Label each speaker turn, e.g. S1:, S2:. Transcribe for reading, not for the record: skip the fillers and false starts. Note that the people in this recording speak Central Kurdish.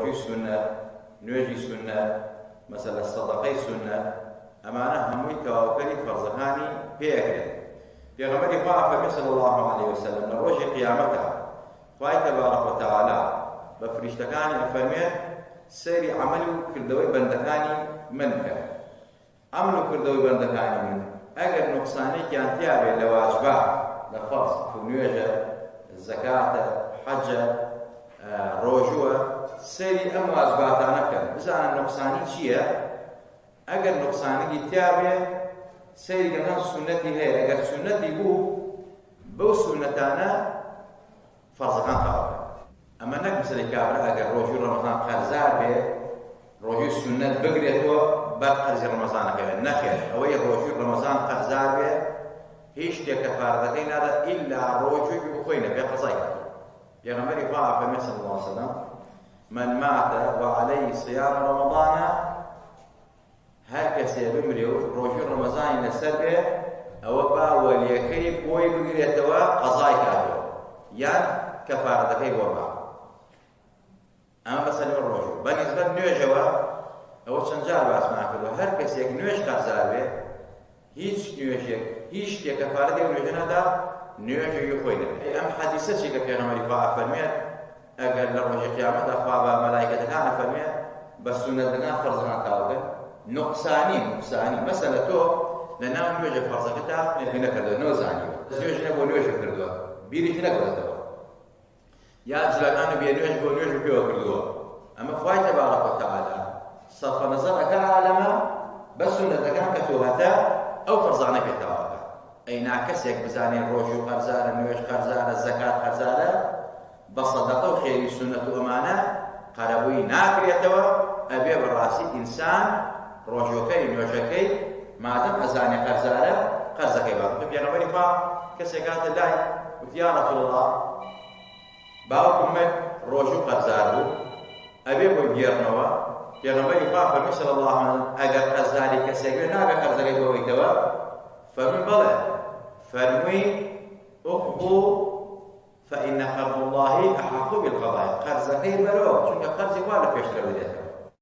S1: ڕۆژوی سونەت، نوێژی سونەت، مەسەلە سەدەقەی سونەت، ئەمانە هەمووی تەواوکەری فەرزەکانی پێەکرێت. پێغەمبەری خوا فەرمێ صلی الله علیه وسلم لە ڕۆژی قیامەتە خوای تەبارەک وتەعالا بە فریشتەکانی ئەفەرمێت سەیری عەمەل و کردەوەی بەندەکانی من بکە. عەمەل و کردەوەی بەندەکانی من ئەگەر نوقسانێکیان تیا بێت لە واجبات، لە فەرز و نوێژە، زەکاتە، حەجە، ڕۆژووە، سەیری ئەم واجباتانە بکەن بزانن نوقسانی چییە. ئەگەر نوقسانێکی تیا بێت سەیری گەنان سونەتی هەیە، ئەگەر سونەتی بوو بەو سونەتانە فەرزەکان تاوە. ئەمە نەک مەسەلەی کابرا ئەگەر ڕۆژوی ڕەمەزان قەرزار بێت ڕۆژوی سونەت بگرێتەوە بەر قەرزی ڕەمەزانەکەوێت. نەخێر، ئەوەی ڕۆژوی ڕەمەزان قەرزار بێت هیچ شتێک کەفارەتەکەی نادات ئیلا ڕۆژوێکی بخۆی نەبێ قەزای کات. پێغەمبەری خوا فەرمێ صلی الله علیه وسلم من مات وعليه صيام رمضان، هەر کەسێ بمرێ و ڕۆژوی ڕەمەزانی لەسەر بێ ئەوە با وەلیەکەی بۆی بگرێتەوە قەزای کاتەوە یان کەفارەتەکەی بۆ با. ئەمە بەسەر ڕۆژوو. بەنسبەت نوێژەوە ئەوە چەند جار باسمان کردووە هەر کەسێک نوێژ قەرزار بێ هیچ نوێژێک هیچ شتێک کەفارەتی ئەو نوێژە نەدا نوێژێکی خۆی نەبێت. ئەم حەدیسە چی کە پێغەمبەری خوا فەرمێت ئەگەر لە ڕۆژی قیامەتدا خوا بە مەلایکەتەکان فەرمێت بە سونەتەکان فەرزەکان تاوکەن نقصانی مەسەلە تۆ لە ناو نوێژە فەرزەکەتا نوێژی نەکردووە، نەوەزانیوە، نوێژ نەبوو نوێژ کردووە، بیریش نەکردەوە، یا جلەکان بێ نوێژ بۆ نوێژ پێوە کردووە. ئەمە خوای تەبارەک وتەعالا سەرفە نەزەر ئەکا عالەمە بە سونەتەکان کە تۆ هەتا ئەو فەرزانە پێتاوەکە. ئەینا کەسێک بزانێ ڕۆژوو قەرزارە، نوێژ قەرزارە، زەکات قەرزارە، بە سەدەقە و خێری سونەت و ئەمانە قەرەبووی ناکرێتەوە، ئەبێ بەڕاستی ئینسان ڕۆژەکەی نوێژەکەی مادەم ئەزانێ قەرزارە قەرزەکەی بابێت. پێغەمبەری خوا کەسێک هاتە لای وتی یا ڕەسوول الله باوکم ڕۆژوو قەرزار بوو ئەبێ بۆی بگێڕنەوە. پێغەمبەری خوا فەرمی صلی الله علیه وسلم ئەگەر قەرزاری کەسێک بێ نابێ قەرزەکەی بۆیتەوە. فەرمووی بەڵێ. فەرمووی ئوقبو فإن قرض الله أحق بالقضاء. قەرزەکەی بەرەوە چونکە قەرزی وا لە پێشتر بدێتەوە.